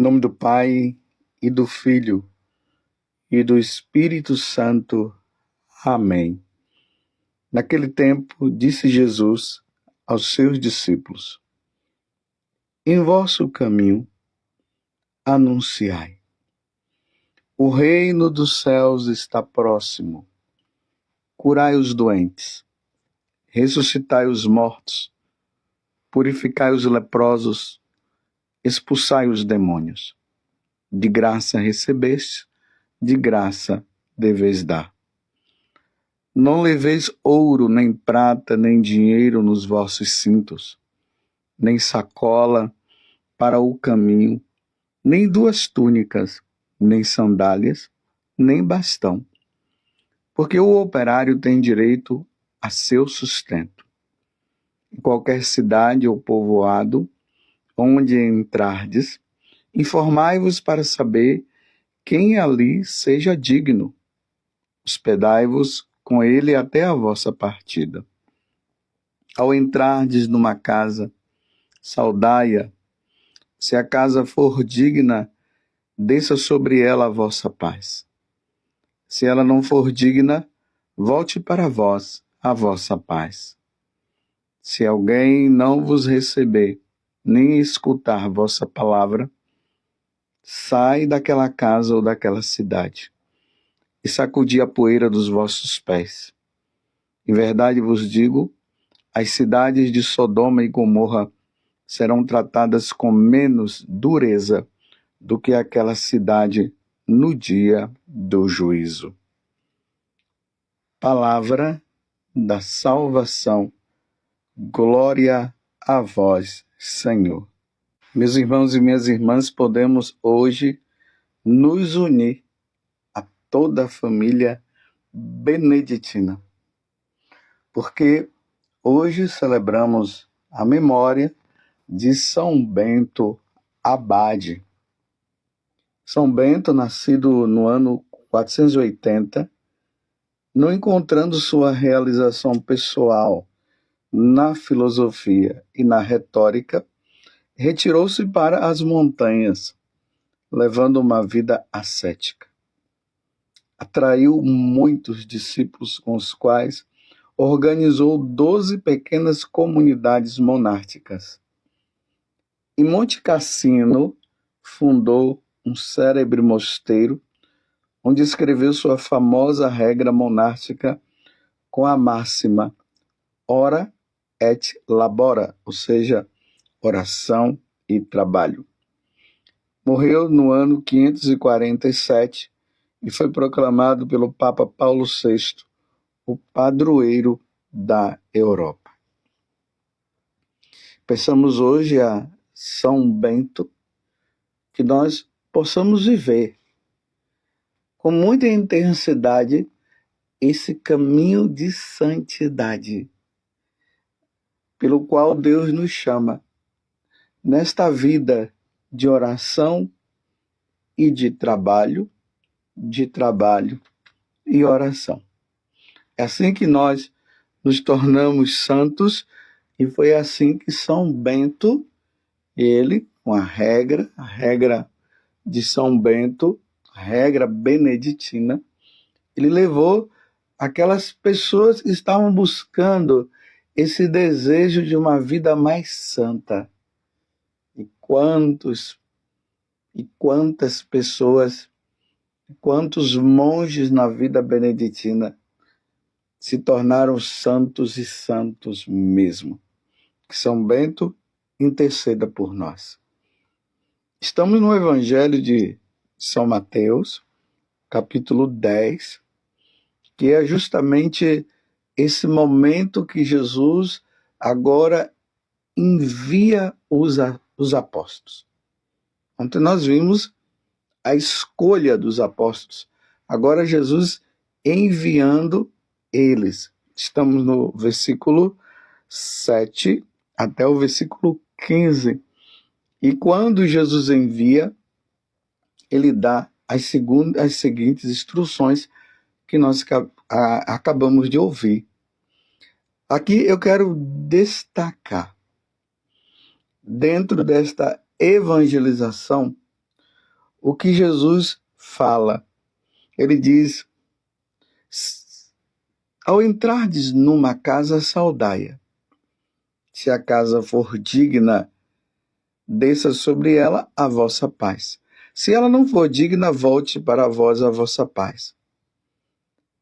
Em nome do Pai, e do Filho, e do Espírito Santo. Amém. Naquele tempo, disse Jesus aos seus discípulos: Em vosso caminho, anunciai. O reino dos céus está próximo. Curai os doentes, ressuscitai os mortos, purificai os leprosos, expulsai os demônios. De graça recebeste, de graça deveis dar. Não leveis ouro, nem prata, nem dinheiro nos vossos cintos, nem sacola para o caminho, nem 2 túnicas, nem sandálias, nem bastão. Porque o operário tem direito a seu sustento. Em qualquer cidade ou povoado, onde entrardes, informai-vos para saber quem ali seja digno. Hospedai-vos com ele até a vossa partida. Ao entrardes numa casa, saudai-a. Se a casa for digna, desça sobre ela a vossa paz. Se ela não for digna, volte para vós a vossa paz. Se alguém não vos receber, nem escutar vossa palavra, sai daquela casa ou daquela cidade e sacudi a poeira dos vossos pés. Em verdade vos digo, as cidades de Sodoma e Gomorra serão tratadas com menos dureza do que aquela cidade no dia do juízo. Palavra da salvação. Glória a vós, Senhor. Meus irmãos e minhas irmãs, podemos hoje nos unir a toda a família beneditina, porque hoje celebramos a memória de São Bento Abade. São Bento, nascido no ano 480, não encontrando sua realização pessoal na filosofia e na retórica, retirou-se para as montanhas, levando uma vida ascética. Atraiu muitos discípulos com os quais organizou 12 pequenas comunidades monásticas. Em Monte Cassino, fundou um célebre mosteiro, onde escreveu sua famosa regra monástica com a máxima ora et labora, ou seja, oração e trabalho. Morreu no ano 547 e foi proclamado pelo Papa Paulo VI o padroeiro da Europa. Pensamos hoje a São Bento, que nós possamos viver com muita intensidade esse caminho de santidade, pelo qual Deus nos chama, nesta vida de oração e de trabalho e oração. É assim que nós nos tornamos santos, e foi assim que São Bento, ele, com a regra de São Bento, a regra beneditina, ele levou aquelas pessoas que estavam buscando esse desejo de uma vida mais santa. E quantas pessoas, quantos monges na vida beneditina se tornaram santos e santos mesmo. Que São Bento interceda por nós. Estamos no Evangelho de São Mateus, capítulo 10, que é justamente esse momento que Jesus agora envia os apóstolos. Ontem nós vimos a escolha dos apóstolos. Agora Jesus enviando eles. Estamos no versículo 7 até o versículo 15. E quando Jesus envia, ele dá as seguintes instruções que nós acabamos de ouvir. Aqui eu quero destacar, dentro desta evangelização, o que Jesus fala. Ele diz: ao entrardes numa casa, saudai-a. Se a casa for digna, desça sobre ela a vossa paz. Se ela não for digna, volte para vós a vossa paz.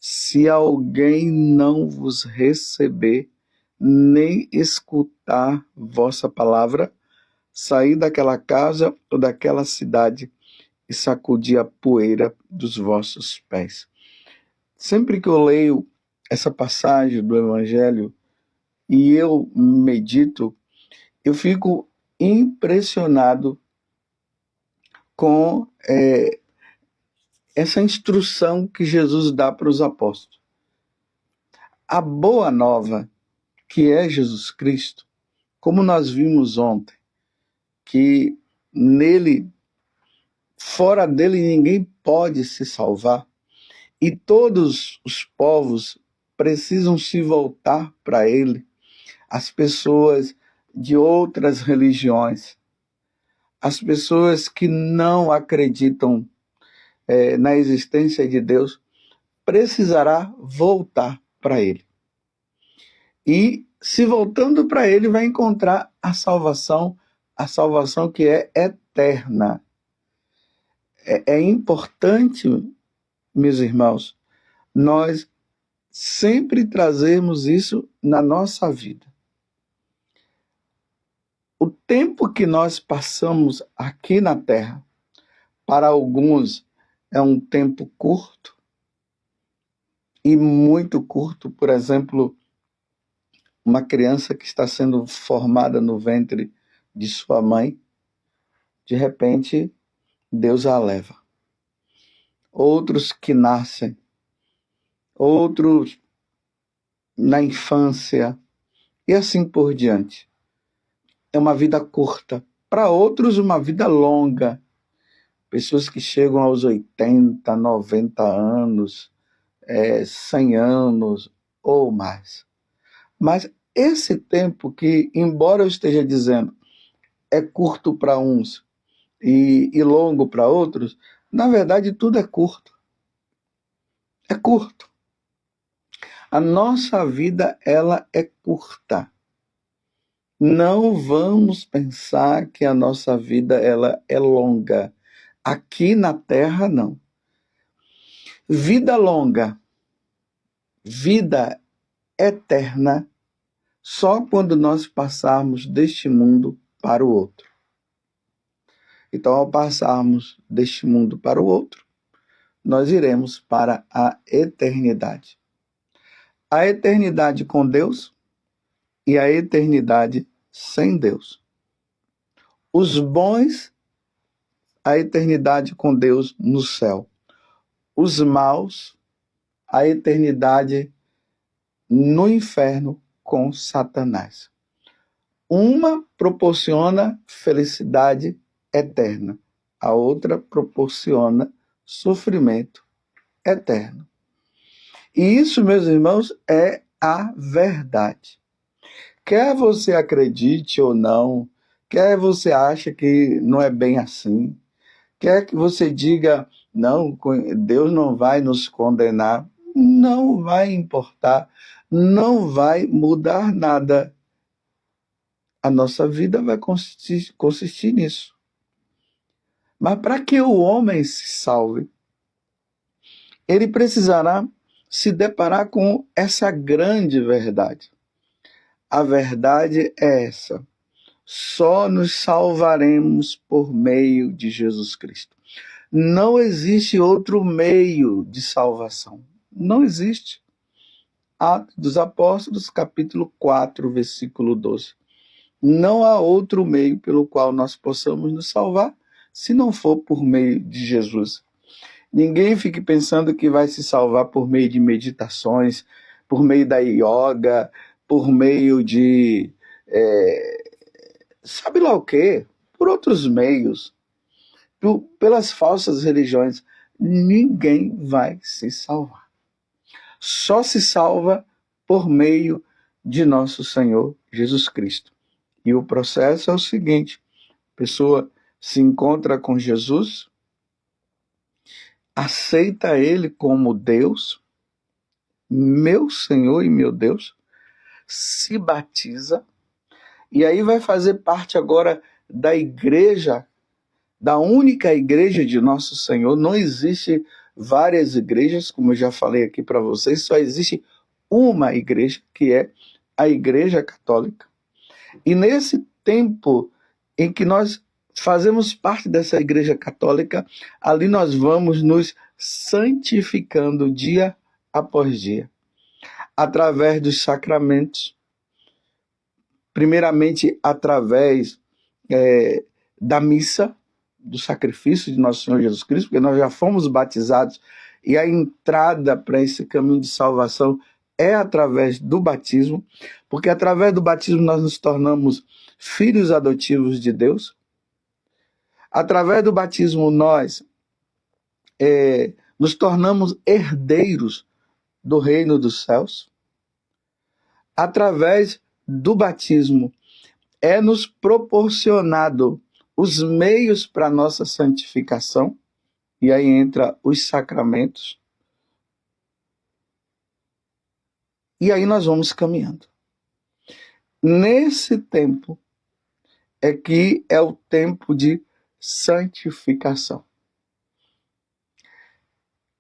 Se alguém não vos receber, nem escutar vossa palavra, saí daquela casa ou daquela cidade e sacudi a poeira dos vossos pés. Sempre que eu leio essa passagem do Evangelho e eu medito, eu fico impressionado com essa instrução que Jesus dá para os apóstolos. A boa nova, que é Jesus Cristo, como nós vimos ontem, que nele, fora dele, ninguém pode se salvar, e todos os povos precisam se voltar para ele, as pessoas de outras religiões, as pessoas que não acreditam na existência de Deus, precisará voltar para ele. E se voltando para ele, vai encontrar a salvação que é eterna. É importante, meus irmãos, nós sempre trazermos isso na nossa vida. O tempo que nós passamos aqui na Terra, para alguns é um tempo curto, e muito curto. Por exemplo, uma criança que está sendo formada no ventre de sua mãe, de repente, Deus a leva. Outros que nascem, outros na infância, e assim por diante. É uma vida curta. Para outros, uma vida longa. Pessoas que chegam aos 80, 90 anos, 100 anos ou mais. Mas esse tempo que, embora eu esteja dizendo, é curto para uns e longo para outros, na verdade tudo é curto. É curto. A nossa vida, ela é curta. Não vamos pensar que a nossa vida ela é longa. Aqui na Terra, não. Vida longa, vida eterna, só quando nós passarmos deste mundo para o outro. Então, ao passarmos deste mundo para o outro, nós iremos para a eternidade. A eternidade com Deus e a eternidade sem Deus. Os bons, a eternidade com Deus no céu. Os maus, a eternidade no inferno com Satanás. Uma proporciona felicidade eterna, a outra proporciona sofrimento eterno. E isso, meus irmãos, é a verdade. Quer você acredite ou não, quer você ache que não é bem assim, quer que você diga, não, Deus não vai nos condenar, não vai importar, não vai mudar nada. A nossa vida vai consistir nisso. Mas para que o homem se salve, ele precisará se deparar com essa grande verdade. A verdade é essa: só nos salvaremos por meio de Jesus Cristo. Não existe outro meio de salvação. Não existe. Atos dos Apóstolos, capítulo 4, versículo 12. Não há outro meio pelo qual nós possamos nos salvar, se não for por meio de Jesus. Ninguém fique pensando que vai se salvar por meio de meditações, por meio da yoga, por meio de sabe lá o quê, por outros meios, pelas falsas religiões. Ninguém vai se salvar. Só se salva por meio de nosso Senhor Jesus Cristo. E o processo é o seguinte: a pessoa se encontra com Jesus, aceita ele como Deus, meu Senhor e meu Deus, se batiza, e aí vai fazer parte agora da igreja, da única igreja de nosso Senhor. Não existe várias igrejas, como eu já falei aqui para vocês, só existe uma igreja, que é a Igreja Católica. E nesse tempo em que nós fazemos parte dessa Igreja Católica, ali nós vamos nos santificando dia após dia, através dos sacramentos, primeiramente através da missa, do sacrifício de nosso Senhor Jesus Cristo, porque nós já fomos batizados e a entrada para esse caminho de salvação é através do batismo, porque através do batismo nós nos tornamos filhos adotivos de Deus. Através do batismo nós nos tornamos herdeiros do reino dos céus. Através do batismo é-nos proporcionado os meios para a nossa santificação, e aí entra os sacramentos, e aí nós vamos caminhando. Nesse tempo é que é o tempo de santificação.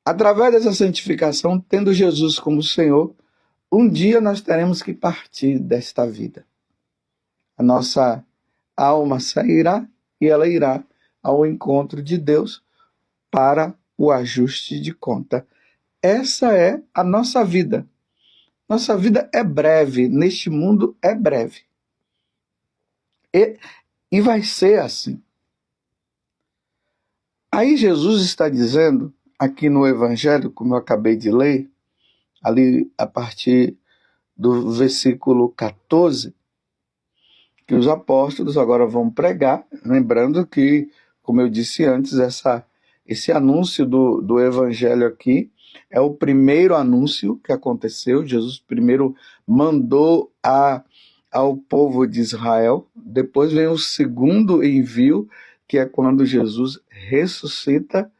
Através dessa santificação, tendo Jesus como Senhor, um dia nós teremos que partir desta vida. A nossa alma sairá e ela irá ao encontro de Deus para o ajuste de conta. Essa é a nossa vida. Nossa vida é breve, neste mundo é breve. E vai ser assim. Aí Jesus está dizendo, aqui no Evangelho, como eu acabei de ler, ali a partir do versículo 14, que os apóstolos agora vão pregar, lembrando que, como eu disse antes, esse anúncio do Evangelho aqui é o primeiro anúncio que aconteceu. Jesus primeiro mandou ao povo de Israel, depois vem o segundo envio, que é quando Jesus ressuscita,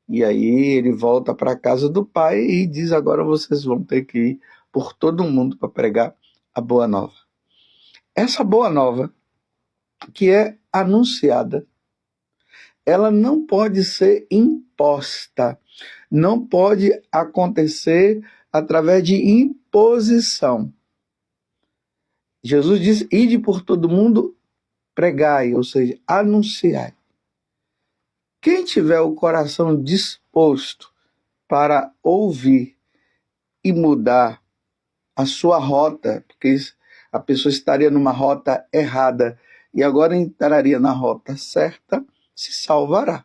e aí ele volta para a casa do Pai e diz: agora vocês vão ter que ir por todo mundo para pregar a boa nova. Essa boa nova, que é anunciada, ela não pode ser imposta, não pode acontecer através de imposição. Jesus diz: ide por todo mundo, pregai, ou seja, anunciai. Quem tiver o coração disposto para ouvir e mudar a sua rota, porque a pessoa estaria numa rota errada e agora entraria na rota certa, se salvará.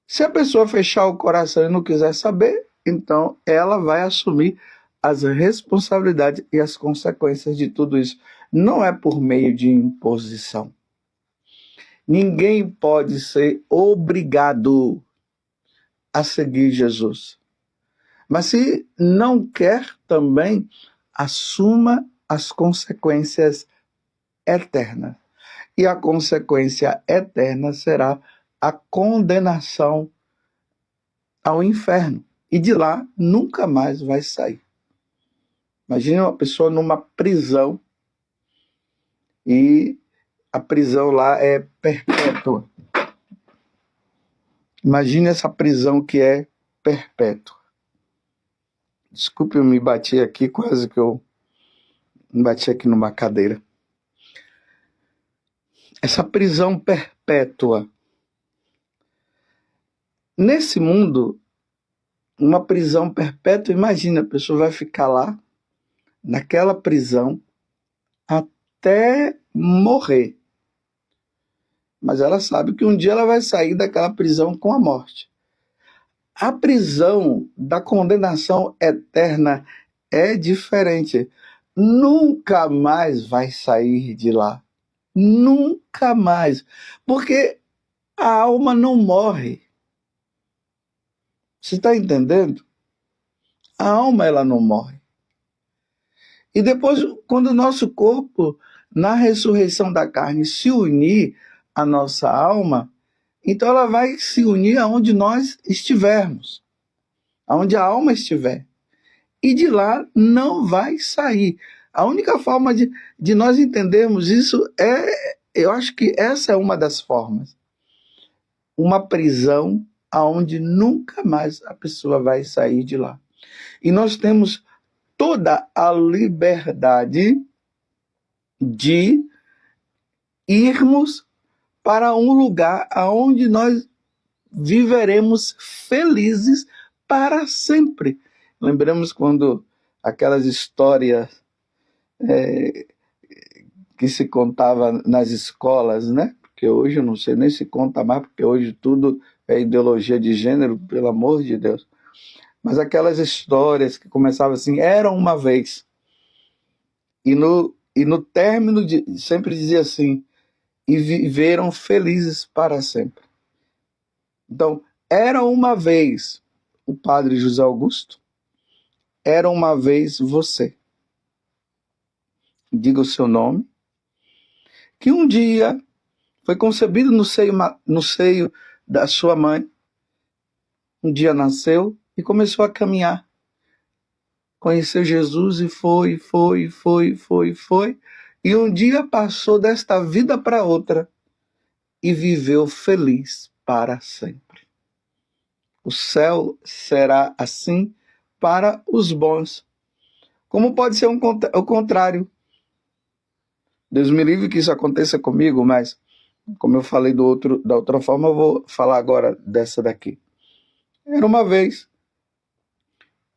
Se a pessoa fechar o coração e não quiser saber, então ela vai assumir as responsabilidades e as consequências de tudo isso. Não é por meio de imposição. Ninguém pode ser obrigado a seguir Jesus. Mas se não quer também, assuma as consequências eternas. E a consequência eterna será a condenação ao inferno. E de lá nunca mais vai sair. Imagine uma pessoa numa prisão e a prisão lá é perpétua. Imagine essa prisão que é perpétua. Desculpe, eu me bati aqui, quase que eu me bati aqui numa cadeira. Essa prisão perpétua. Nesse mundo, uma prisão perpétua, imagina, a pessoa vai ficar lá, naquela prisão, até morrer. Mas ela sabe que um dia ela vai sair daquela prisão com a morte. A prisão da condenação eterna é diferente. Nunca mais vai sair de lá. Nunca mais. Porque a alma não morre. Você está entendendo? A alma, ela não morre. E depois, quando o nosso corpo, na ressurreição da carne, se unir à nossa alma, Então ela vai se unir aonde nós estivermos, aonde a alma estiver. E de lá não vai sair. A única forma de nós entendermos isso eu acho que essa é uma das formas. Uma prisão aonde nunca mais a pessoa vai sair de lá. E nós temos toda a liberdade de irmos para um lugar aonde nós viveremos felizes para sempre. Lembramos quando aquelas histórias que se contava nas escolas, né? Porque hoje eu não sei nem se conta mais, porque hoje tudo é ideologia de gênero, pelo amor de Deus. Mas aquelas histórias que começavam assim, era uma vez. E no término sempre dizia assim, e viveram felizes para sempre. Então, era uma vez o padre José Augusto, era uma vez você. Diga o seu nome, que um dia foi concebido no seio da sua mãe, um dia nasceu e começou a caminhar. Conheceu Jesus e foi. E um dia passou desta vida para outra e viveu feliz para sempre. O céu será assim para os bons. Como pode ser o contrário? Deus me livre que isso aconteça comigo, mas como eu falei da outra forma, eu vou falar agora dessa daqui. Era uma vez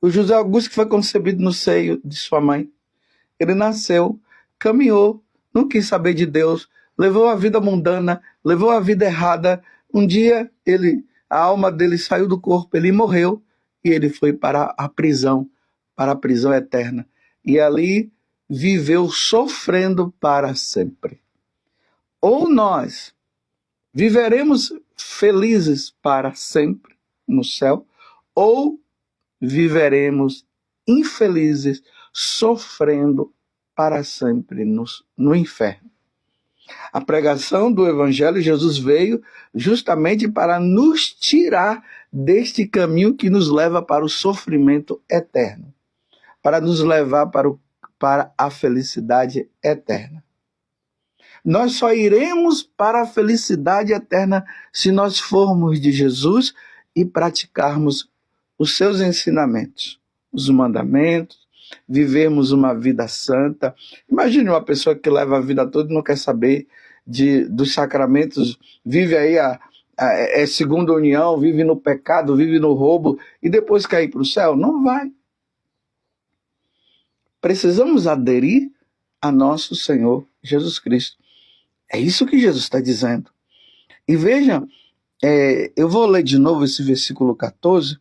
o José Augusto, que foi concebido no seio de sua mãe. Ele nasceu, caminhou, não quis saber de Deus, levou a vida mundana, levou a vida errada. Um dia a alma dele saiu do corpo, ele morreu e ele foi para a prisão eterna. E ali viveu sofrendo para sempre. Ou nós viveremos felizes para sempre no céu, ou viveremos infelizes, sofrendo para sempre no inferno. A pregação do Evangelho, Jesus veio justamente para nos tirar deste caminho que nos leva para o sofrimento eterno, para nos levar para a felicidade eterna. Nós só iremos para a felicidade eterna se nós formos de Jesus e praticarmos os seus ensinamentos, os mandamentos, vivermos uma vida santa. Imagine uma pessoa que leva a vida toda e não quer saber dos sacramentos, vive aí é segunda união, vive no pecado, vive no roubo e depois quer ir para o céu? Não vai. Precisamos aderir a nosso Senhor Jesus Cristo. É isso que Jesus está dizendo. E veja, eu vou ler de novo esse versículo 14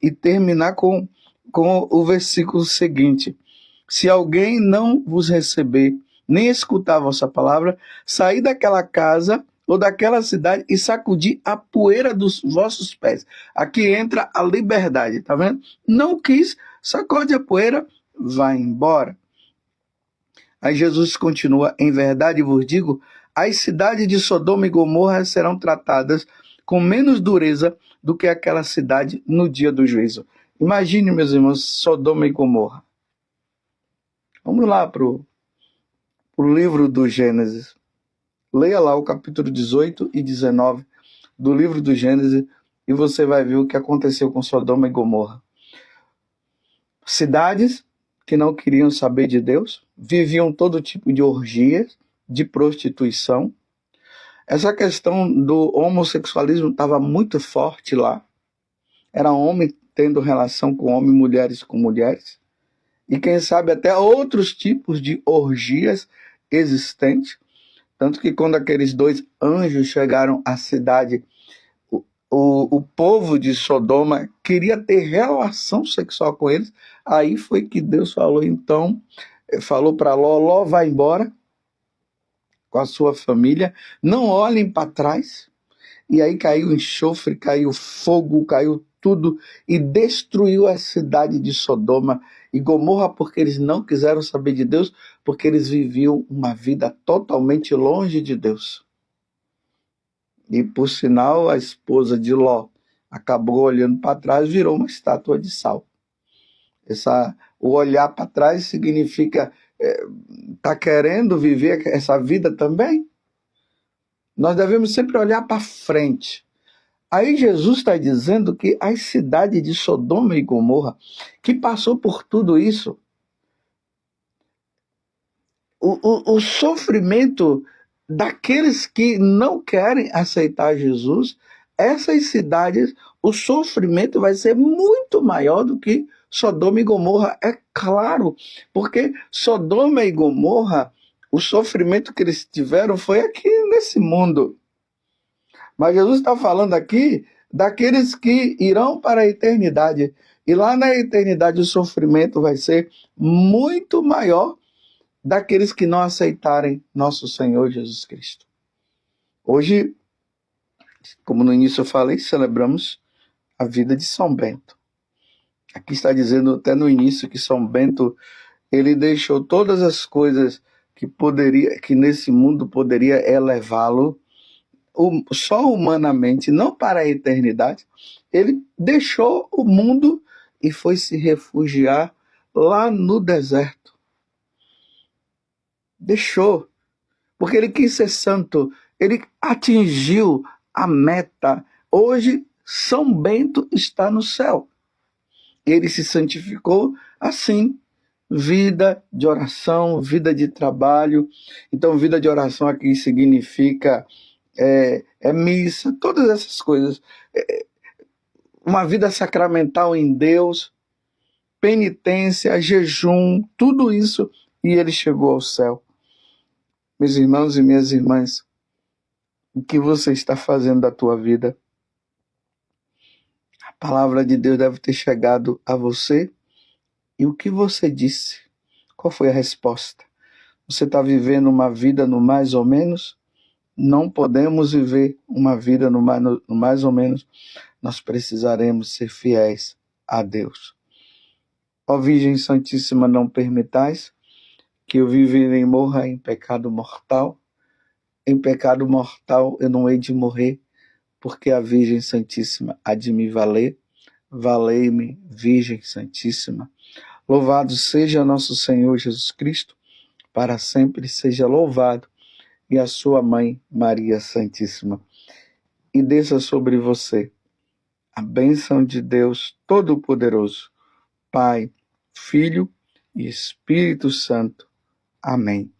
e terminar com o versículo seguinte. Se alguém não vos receber, nem escutar a vossa palavra, saí daquela casa ou daquela cidade e sacudir a poeira dos vossos pés. Aqui entra a liberdade, tá vendo? Não quis, sacode a poeira, vai embora. Aí Jesus continua, em verdade vos digo, as cidades de Sodoma e Gomorra serão tratadas com menos dureza do que aquela cidade no dia do juízo. Imagine, meus irmãos, Sodoma e Gomorra. Vamos lá para o livro do Gênesis. Leia lá o capítulo 18 e 19 do livro do Gênesis e você vai ver o que aconteceu com Sodoma e Gomorra. Cidades que não queriam saber de Deus, viviam todo tipo de orgias, de prostituição. Essa questão do homossexualismo estava muito forte lá. Era homem tendo relação com homem, mulheres com mulheres. E quem sabe até outros tipos de orgias existentes. Tanto que quando aqueles dois anjos chegaram à cidade, o povo de Sodoma queria ter relação sexual com eles. Aí foi que Deus falou, então, falou para Ló, vai embora com a sua família, não olhem para trás. E aí caiu enxofre, caiu fogo, caiu tudo e destruiu a cidade de Sodoma e Gomorra, porque eles não quiseram saber de Deus, porque eles viviam uma vida totalmente longe de Deus. E, por sinal, a esposa de Ló acabou olhando para trás e virou uma estátua de sal. O olhar para trás significa tá querendo viver essa vida também? Nós devemos sempre olhar para frente. Aí Jesus está dizendo que as cidades de Sodoma e Gomorra, que passou por tudo isso, o sofrimento daqueles que não querem aceitar Jesus, essas cidades, o sofrimento vai ser muito maior do que Sodoma e Gomorra, é claro, porque Sodoma e Gomorra, o sofrimento que eles tiveram foi aqui nesse mundo. Mas Jesus está falando aqui daqueles que irão para a eternidade. E lá na eternidade o sofrimento vai ser muito maior daqueles que não aceitarem nosso Senhor Jesus Cristo. Hoje, como no início eu falei, celebramos a vida de São Bento. Aqui está dizendo até no início que São Bento, ele deixou todas as coisas que nesse mundo poderia elevá-lo, só humanamente, não para a eternidade. Ele deixou o mundo e foi se refugiar lá no deserto. Deixou, porque ele quis ser santo, ele atingiu a meta. Hoje, São Bento está no céu. Ele se santificou assim, vida de oração, vida de trabalho. Então, vida de oração aqui significa missa, todas essas coisas. Uma vida sacramental em Deus, penitência, jejum, tudo isso, e ele chegou ao céu. Meus irmãos e minhas irmãs, o que você está fazendo da tua vida? A palavra de Deus deve ter chegado a você. E o que você disse? Qual foi a resposta? Você está vivendo uma vida no mais ou menos? Não podemos viver uma vida no mais ou menos. Nós precisaremos ser fiéis a Deus. Ó Virgem Santíssima, não permitais que eu viva e nem morra em pecado mortal. Em pecado mortal eu não hei de morrer, porque a Virgem Santíssima há de me valer. Valei-me, Virgem Santíssima. Louvado seja nosso Senhor Jesus Cristo, para sempre seja louvado, e a sua mãe, Maria Santíssima. E desça sobre você a bênção de Deus Todo-Poderoso, Pai, Filho e Espírito Santo. Amém.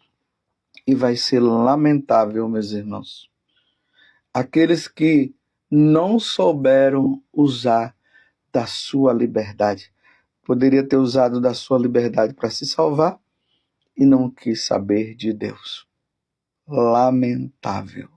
E vai ser lamentável, meus irmãos, aqueles que não souberam usar da sua liberdade. Poderia ter usado da sua liberdade para se salvar e não quis saber de Deus. Lamentável.